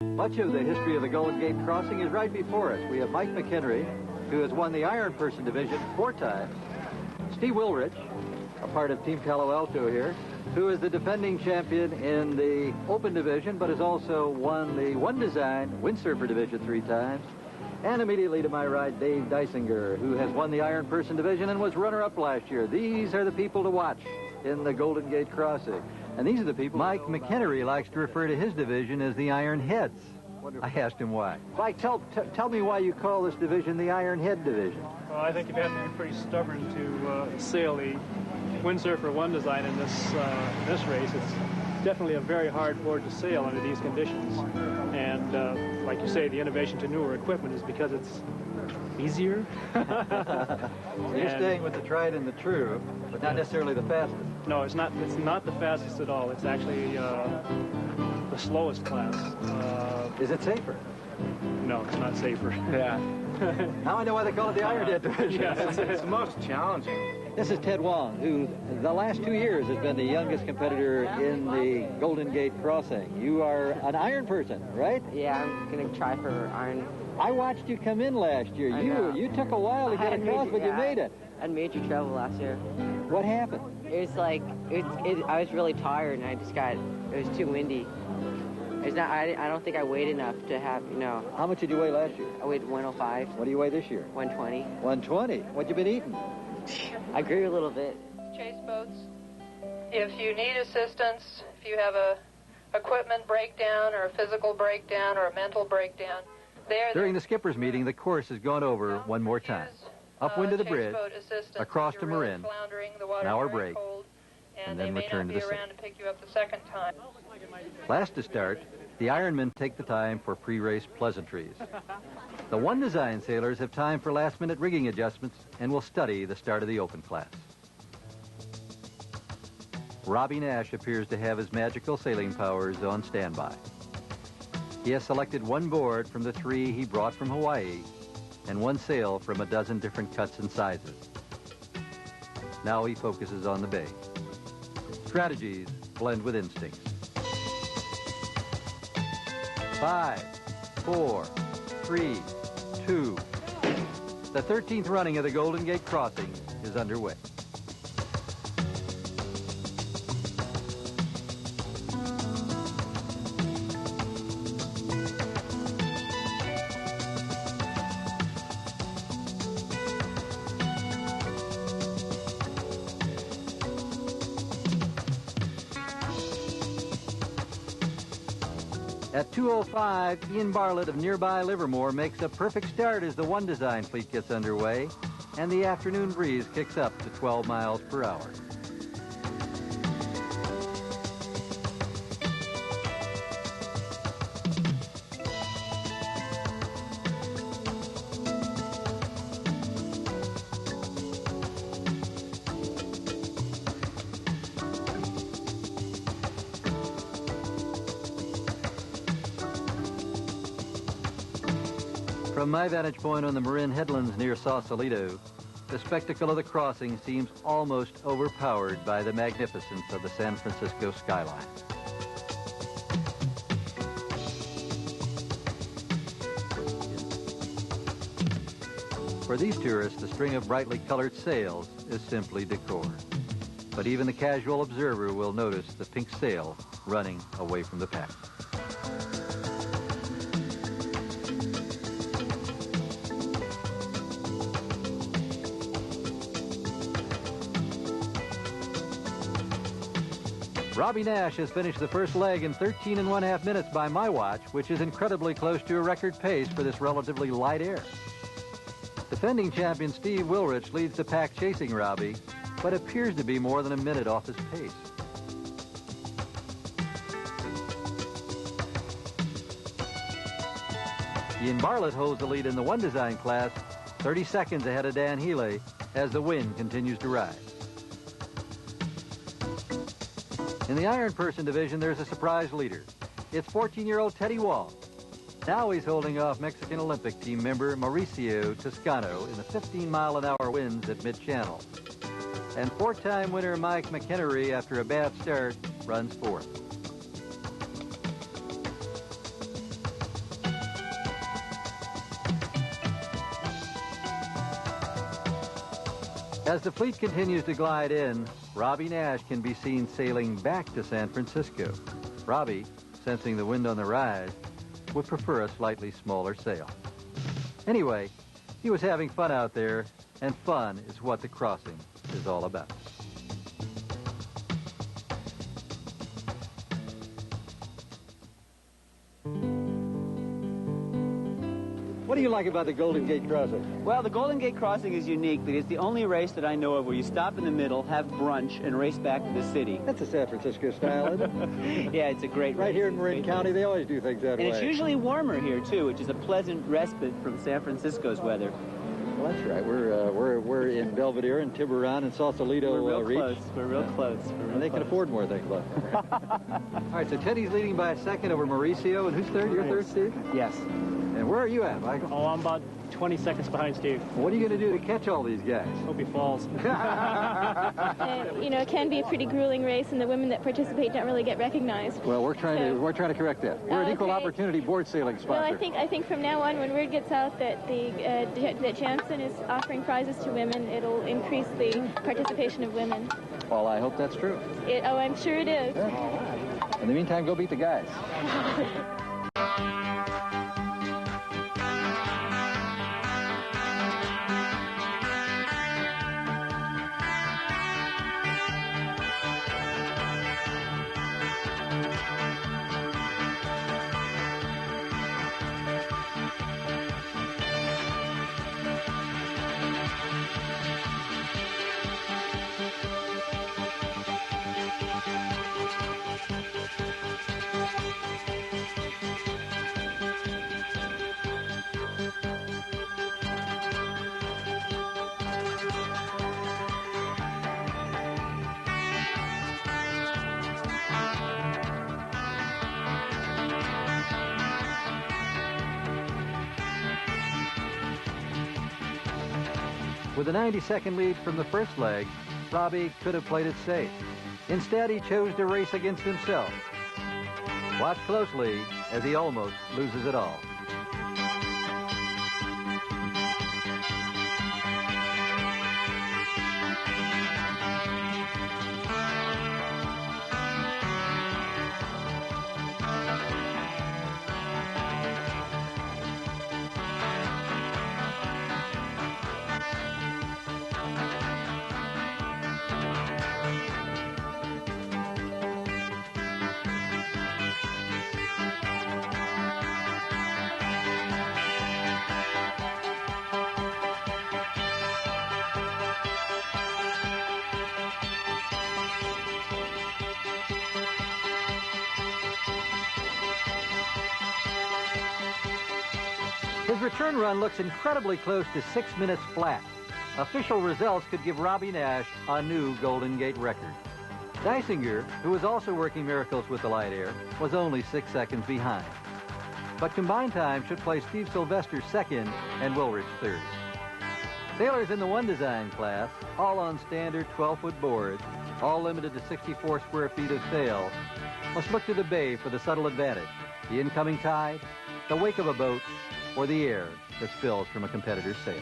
Much of the history of the Golden Gate Crossing is right before us. We have Mike McHenry, who has won the Iron Person Division 4 times. Steve Wilrich, a part of Team Palo Alto here, who is the defending champion in the Open Division, but has also won the One Design Windsurfer Division 3 times. And immediately to my right, Dave Dysinger, who has won the Iron Person Division and was runner-up last year. These are the people to watch in the Golden Gate Crossing. And these are the people Mike McHenry likes to refer to his division as the Iron Heads. I asked him why. Mike, tell me why you call this division the Iron Head Division. Well, I think you have to be pretty stubborn to sail the Windsurfer One Design in this race. It's definitely a very hard board to sail under these conditions. And like you say, the innovation to newer equipment is because it's easier. You're staying with the tried and the true, but not necessarily the fastest. No, it's not the fastest at all. It's actually the slowest class. Is it safer? No, it's not safer. Yeah. Now I know why they call it the Iron Head Division. Yes, it's the most challenging. This is Ted Wong, who the last 2 years has been the youngest competitor in the Golden Gate Crossing. You are an Iron Person, right? Yeah, I'm going to try for Iron. I watched you come in last year. You took a while to get across, but you made it. I had major trouble last year. What happened? It was like, I was really tired, and it was too windy. I don't think I weighed enough to have, How much did you weigh last year? I weighed 105. What do you weigh this year? 120. 120? What you been eating? I grew a little bit. Chase boats. If you need assistance, if you have a equipment breakdown or a physical breakdown or a mental breakdown, During the skipper's meeting, the course is gone over one more time. Upwind to the bridge, across to Marin, an hour break, and then return to the sea. To pick you up the second time. Last to start, the Ironmen take the time for pre-race pleasantries. The One Design sailors have time for last-minute rigging adjustments and will study the start of the open class. Robbie Nash appears to have his magical sailing powers on standby. He has selected one board from the 3 he brought from Hawaii and one sail from a dozen different cuts and sizes. Now he focuses on the bay. Strategies blend with instincts. 5, 4, 3, 2. The 13th running of the Golden Gate Crossing is underway. At 2:05, Ian Bartlett of nearby Livermore makes a perfect start as the One Design fleet gets underway, and the afternoon breeze kicks up to 12 miles per hour. From my vantage point on the Marin headlands near Sausalito, the spectacle of the crossing seems almost overpowered by the magnificence of the San Francisco skyline. For these tourists, the string of brightly colored sails is simply decor. But even the casual observer will notice the pink sail running away from the pack. Robbie Nash has finished the first leg in 13 1/2 minutes by my watch, which is incredibly close to a record pace for this relatively light air. Defending champion Steve Wilrich leads the pack chasing Robbie, but appears to be more than a minute off his pace. Ian Bartlett holds the lead in the One Design class, 30 seconds ahead of Dan Healy as the wind continues to rise. In the Iron Person division, there's a surprise leader. It's 14-year-old Teddy Wong. Now he's holding off Mexican Olympic team member Mauricio Toscano in the 15-mile-an-hour winds at mid-channel. And 4-time winner Mike McHenry, after a bad start, runs fourth. As the fleet continues to glide in, Robbie Nash can be seen sailing back to San Francisco. Robbie, sensing the wind on the rise, would prefer a slightly smaller sail. Anyway, he was having fun out there, and fun is what the crossing is all about. What do you like about the Golden Gate Crossing? Well, the Golden Gate Crossing is unique because it's the only race that I know of where you stop in the middle, have brunch, and race back to the city. That's a San Francisco style, isn't it? Yeah, it's a great race. Right here in Marin County, they always do things that way. And it's usually warmer here, too, which is a pleasant respite from San Francisco's weather. Well, that's right. We're in Belvedere and Tiburon and Sausalito We're real Reach. close. We're real close. And they can afford more things, look. All right, so Teddy's leading by a second over Mauricio. And who's third? You're third, Steve? Yes. And where are you at, Michael? Oh, I'm about 20 seconds behind Steve. What are you going to do to catch all these guys? Hope he falls. You know, it can be a pretty grueling race, and the women that participate don't really get recognized. Well, we're trying to correct that. We're an equal opportunity board sailing sponsor. Well, I think from now on, when word gets out that that Janssen is offering prizes to women, it'll increase the participation of women. Well, I hope that's true. I'm sure it is. Yeah. In the meantime, go beat the guys. With a 90-second lead from the first leg, Robbie could have played it safe. Instead, he chose to race against himself. Watch closely as he almost loses it all. His return run looks incredibly close to 6 minutes flat. Official results could give Robbie Nash a new Golden Gate record. Dysinger, who was also working miracles with the light air, was only 6 seconds behind. But combined time should place Steve Sylvester second and Woolrich third. Sailors in the one design class, all on standard 12-foot boards, all limited to 64 square feet of sail, must look to the bay for the subtle advantage: the incoming tide, the wake of a boat, or the air that spills from a competitor's sail.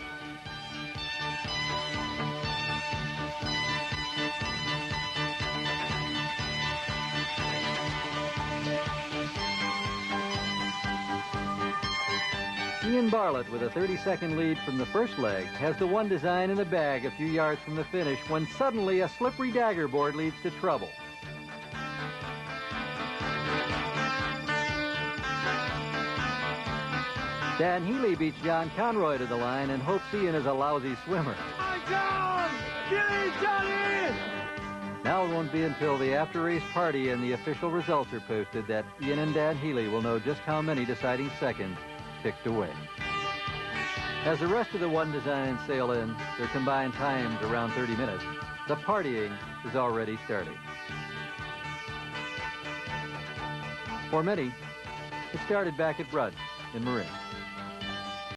Ian Bartlett, with a 30-second lead from the first leg, has the one design in the bag a few yards from the finish when suddenly a slippery dagger board leads to trouble. Dan Healy beats John Conroy to the line and hopes Ian is a lousy swimmer. Hi, John! Get in, Johnny! Now it won't be until the after-race party and the official results are posted that Ian and Dan Healy will know just how many deciding seconds ticked away. As the rest of the one design sail in, their combined times around 30 minutes, the partying is already starting. For many, it started back at brunch in Marin.